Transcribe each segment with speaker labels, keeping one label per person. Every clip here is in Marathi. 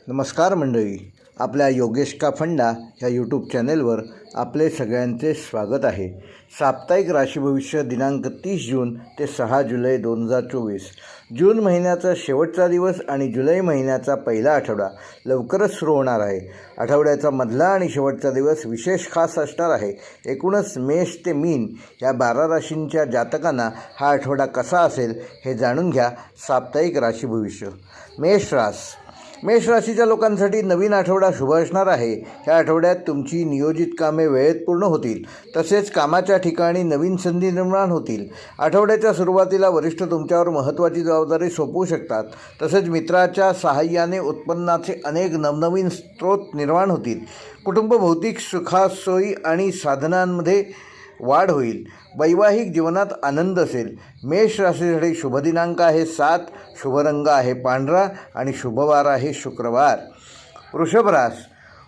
Speaker 1: नमस्कार मंडळी, आपल्या योगेश का फंडा ह्या यूट्यूब चॅनेलवर आपले सगळ्यांचे स्वागत आहे. साप्ताहिक राशी भविष्य दिनांक 30 जून ते 6 जुलै 2024. जून महिन्याचा शेवटचा दिवस आणि जुलै महिन्याचा पहिला आठवडा लवकरच सुरू होणार आहे. आठवड्याचा मधला आणि शेवटचा दिवस विशेष खास असणार आहे. एकूणच मेष ते मीन या 12 राशींच्या जातकांना हा आठवडा कसा असेल हे जाणून घ्या. साप्ताहिक राशी भविष्य. मेष राशीच्या लोकांसाठी नवीन आठवडा शुभ असणार आहे. या आठवड्यात तुमची नियोजित कामे वेळेत पूर्ण होतील, तसेच कामाच्या ठिकाणी नवीन संधी निर्माण होतील. आठवड्याच्या सुरुवातीला वरिष्ठ तुमच्यावर महत्त्वाची जबाबदारी सोपवू शकतात. तसेच मित्राच्या सहाय्याने उत्पन्नाचे अनेक नवनवीन स्रोत निर्माण होतील. कुटुंब भौतिक सुखासोयी आणि साधनांमध्ये वाढ होईल. वैवाहिक जीवनात आनंद असेल. मेष राशीसाठी शुभ दिनांक आहे 7, शुभ रंग आहे पांढरा आणि शुभवार आहे शुक्रवार.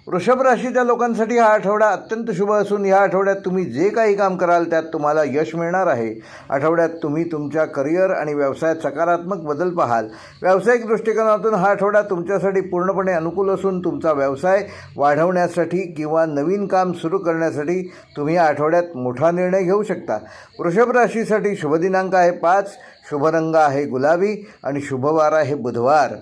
Speaker 1: वृषभ राशीच्या लोकांसाठी हा आठवडा अत्यंत शुभ असून या आठवड्यात तुम्ही जे काही काम कराल त्यात तुम्हाला यश मिळणार आहे. आठवड्यात तुम्ही तुमच्या करिअर आणि व्यवसायात सकारात्मक बदल पाहाल. व्यावसायिक दृष्टिकोनातून हा आठवडा तुमच्यासाठी पूर्णपणे अनुकूल असून तुमचा व्यवसाय वाढवण्यासाठी किंवा नवीन काम सुरू करण्यासाठी तुम्ही या आठवड्यात मोठा निर्णय घेऊ शकता. वृषभ राशीसाठी शुभ दिनांक आहे 5, शुभ रंग आहे गुलाबी आणि शुभवार आहे बुधवार.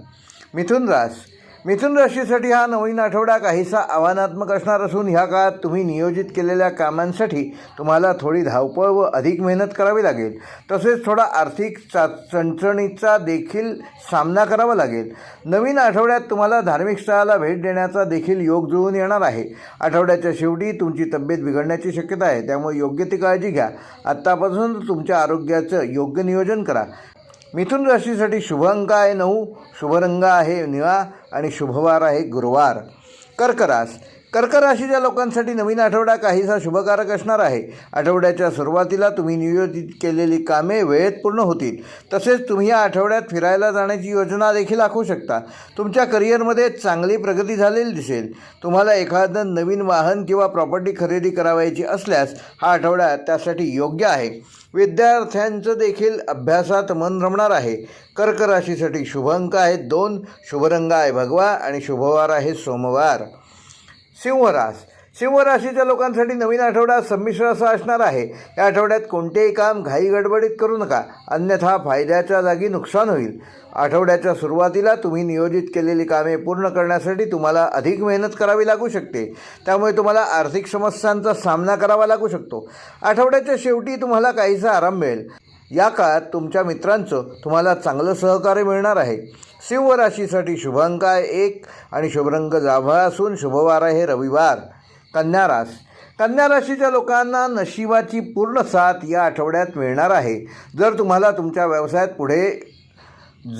Speaker 1: मिथुन राशीसाठी हा नवीन आठवडा काहीसा आव्हानात्मक असणार असून ह्या काळात तुम्ही नियोजित केलेल्या कामांसाठी तुम्हाला थोडी धावपळ व अधिक मेहनत करावी लागेल. तसेच थोडा आर्थिक चणचणीचा देखील सामना करावा लागेल. नवीन आठवड्यात तुम्हाला धार्मिक स्थळाला भेट देण्याचा देखील योग जुळून येणार आहे. आठवड्याच्या शेवटी तुमची तब्येत बिघडण्याची शक्यता आहे, त्यामुळे योग्य ती काळजी घ्या. आत्तापासून तुमच्या आरोग्याचं योग्य नियोजन करा. मिथुन राशीसाठी शुभ अंक आहे 9, शुभ रंग आहे निळा आणि शुभवार आहे गुरुवार. कर्क राशीच्या लोकांसाठी नवीन आठवडा काहीसा शुभकारक असणार आहे. आठवड्याच्या सुरुवातीला तुम्ही नियोजित केलेली कामे वेळेत पूर्ण होतील. तसेच तुम्ही या आठवड्यात फिरायला जाण्याची योजना देखील आखू शकता. तुमच्या करिअरमध्ये चांगली प्रगती झालेली दिसेल. तुम्हाला एखादं नवीन वाहन किंवा प्रॉपर्टी खरेदी करावयाची असल्यास हा आठवडा त्यासाठी योग्य आहे. विद्यार्थ्यांचं देखील अभ्यासात मन रमणार आहे. कर्क राशीसाठी शुभ अंक आहेत 2, शुभ रंग आहे भगवा आणि शुभवार आहे सोमवार. सिंह राशीच्या लोकांसाठी नवीन आठवडा संमिश्र असा असणार आहे. या आठवड्यात कोणतेही काम घाई गडबडीत करू नका, अन्यथा फायद्याच्या जागी नुकसान होईल. आठवड्याच्या सुरुवातीला तुम्ही नियोजित केलेली कामे पूर्ण करण्यासाठी तुम्हाला अधिक मेहनत करावी लागू शकते, त्यामुळे तुम्हाला आर्थिक समस्यांचा सामना करावा लागू शकतो. आठवड्याच्या शेवटी तुम्हाला काहीसा आराम मिळेल. या काळात तुमच्या मित्रांचं तुम्हाला चांगलं सहकार्य मिळणार आहे. सिंह राशीसाठी शुभ अंक आहे 1 आणि शुभ रंग जांभळा असून शुभवार आहे रविवार. कन्या राशीच्या लोकांना नशिबाची पूर्ण साथ या आठवड्यात मिळणार आहे. जर तुम्हाला तुमच्या व्यवसायात पुढे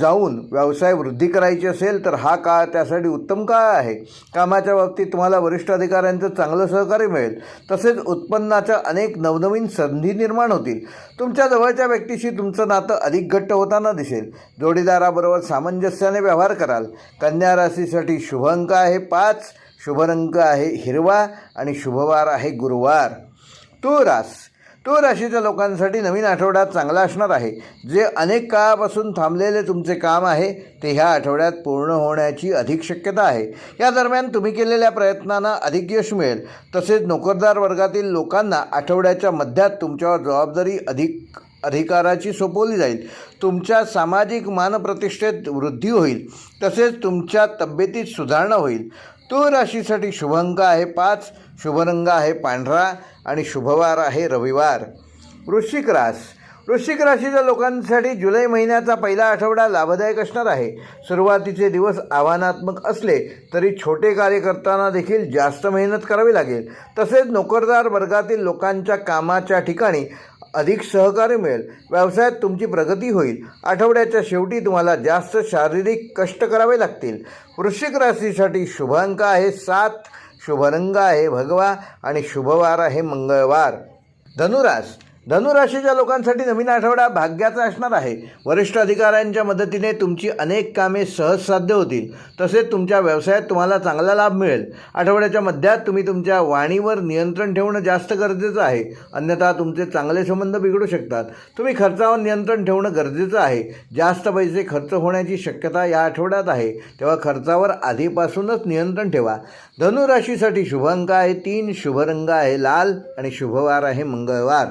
Speaker 1: जाऊन व्यवसाय वृद्धी करायची असेल तर हा काळ त्यासाठी उत्तम काळ आहे. कामाच्या बाबतीत तुम्हाला वरिष्ठ अधिकाऱ्यांचं चांगलं सहकार्य मिळेल. तसेच उत्पन्नाच्या अनेक नवनवीन संधी निर्माण होतील. तुमच्या जवळच्या व्यक्तीशी तुमचं नातं अधिक घट्ट होताना दिसेल. जोडीदाराबरोबर सामंजस्याने व्यवहार कराल. कन्या राशीसाठी शुभ अंक आहे 5, शुभ रंग आहे हिरवा आणि शुभवार आहे गुरुवार. तुळ राशीच्या लोकांसाठी नवीन आठवडा चांगला असणार आहे. जे अनेक काळापासून थांबलेले तुमचे काम आहे ते ह्या आठवड्यात पूर्ण होण्याची अधिक शक्यता आहे. या दरम्यान तुम्ही केलेल्या प्रयत्नांना अधिक यश मिळेल. तसेच नोकरदार वर्गातील लोकांना आठवड्याच्या मध्यात तुमच्यावर जबाबदारी अधिकाराची सोपवली जाईल. तुमच्या सामाजिक मानप्रतिष्ठेत वृद्धी होईल. तसेच तुमच्या तब्येतीत सुधारणा होईल. तुळ राशीसाठी शुभ अंक आहे 5, शुभ रंग आहे पांढरा आणि शुभवार आहे रविवार. वृश्चिक राशीच्या लोकांसाठी जुलै महिन्याचा पहिला आठवडा लाभदायक असणार आहे. सुरुवातीचे दिवस आव्हानात्मक असले तरी छोटे कार्य करताना देखील जास्त मेहनत करावी लागेल. तसेच नोकरदार वर्गातील लोकांच्या कामाच्या ठिकाणी अधिक सहकार्य मिळेल. व्यवसायात तुमची प्रगती होईल. आठवड्याच्या शेवटी तुम्हाला जास्त शारीरिक कष्ट करावे लागतील. वृश्चिक राशीसाठी शुभ अंक आहे 7, शुभ रंग आहे भगवा आणि शुभवार आहे मंगळवार. धनुराशीच्या लोकांसाठी नवीन आठवडा भाग्याचा असणार आहे. वरिष्ठ अधिकाऱ्यांच्या मदतीने तुमची अनेक कामे सहज साध्य होतील. तसेच तुमच्या व्यवसायात तुम्हाला चांगला लाभ मिळेल. आठवड्याच्या मध्यात तुम्ही तुमच्या वाणीवर नियंत्रण ठेवणं जास्त गरजेचं आहे, अन्यथा तुमचे चांगले संबंध बिघडू शकतात. तुम्ही खर्चावर नियंत्रण ठेवणं गरजेचं आहे. जास्त पैसे खर्च होण्याची शक्यता या आठवड्यात आहे, तेव्हा खर्चावर आधीपासूनच नियंत्रण ठेवा. धनुराशीसाठी शुभ अंक आहे 3, शुभ रंग आहे लाल आणि शुभवार आहे मंगळवार.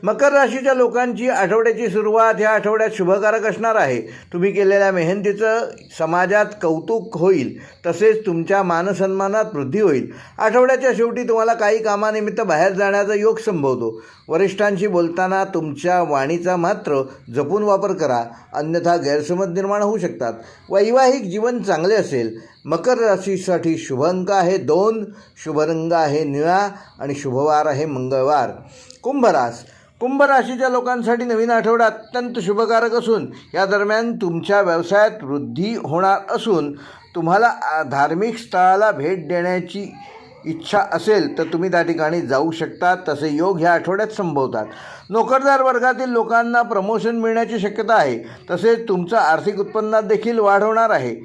Speaker 1: मकर राशीच्या लोकांची आठवड्याची सुरुवात ह्या आठवड्यात शुभकारक असणार आहे. तुम्ही केलेल्या मेहनतीचं समाजात कौतुक होईल, तसेच तुमच्या मानसन्मानात वृद्धी होईल. आठवड्याच्या शेवटी तुम्हाला काही कामानिमित्त बाहेर जाण्याचा योग संभवतो. वरिष्ठांशी बोलताना तुमच्या वाणीचा मात्र जपून वापर करा, अन्यथा गैरसमज निर्माण होऊ शकतात. वैवाहिक जीवन चांगले असेल. मकर राशीसाठी शुभ अंक आहे 2, शुभ रंग आहे निळा आणि शुभवार आहे मंगळवार. कुंभ राशीच्या लोकांसाठी नवीन आठवडा अत्यंत शुभकारक असून या दरम्यान तुमच्या व्यवसायात वृद्धी होणार असून तुम्हाला धार्मिक स्थळाला भेट देण्याची इच्छा असेल तर तुम्ही त्या ठिकाणी जाऊ शकता. तसे योग ह्या आठवड्यात संभवतात. नोकरदार वर्गातील लोकांना प्रमोशन मिळण्याची शक्यता आहे. तसेच तुमचं आर्थिक उत्पन्नात देखील वाढ होणार आहे.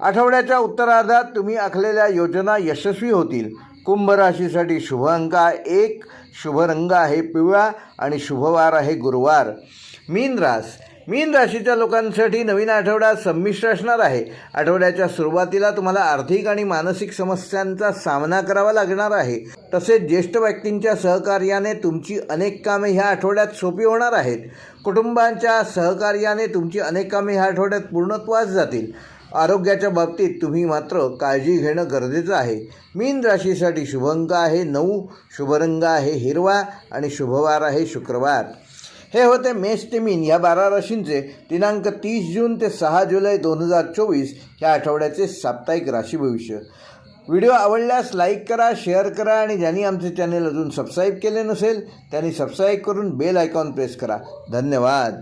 Speaker 1: आठवड्याच्या उत्तरार्धात तुम्ही आखलेल्या योजना यशस्वी होतील. कुंभ राशीसाठी शुभ अंक आहे 1, शुभ रंग आहे पिवळा आणि शुभवार आहे गुरुवार. मीन राशीच्या लोकांसाठी नवीन आठवडा संमिश्र असणार आहे. आठवड्याच्या सुरुवातीला तुम्हाला आर्थिक आणि मानसिक समस्यांचा सामना करावा लागणार आहे. तसेच ज्येष्ठ व्यक्तींच्या सहकार्याने तुमची अनेक कामे ह्या आठवड्यात सोपी होणार आहेत. कुटुंबांच्या सहकार्याने तुमची अनेक कामे ह्या आठवड्यात पूर्णत्वास जातील. आरोग्याच्या बाबतीत तुम्ही मात्र काळजी घेणं गरजेचं आहे. मीन राशीसाठी शुभ अंक आहे 9, शुभ रंग आहे हिरवा आणि शुभवार आहे शुक्रवार. हे होते मेष ते मीन या 12 राशींचे दिनांक 30 जून ते 6 जुलै 2024 या आठवड्याचे साप्ताहिक राशी भविष्य. व्हिडिओ आवडल्यास लाईक करा, शेअर करा आणि ज्यांनी आमचे चॅनेल अजून सबस्क्राईब केले नसेल त्यांनी सबस्क्राईब करून बेल आयकॉन प्रेस करा. धन्यवाद.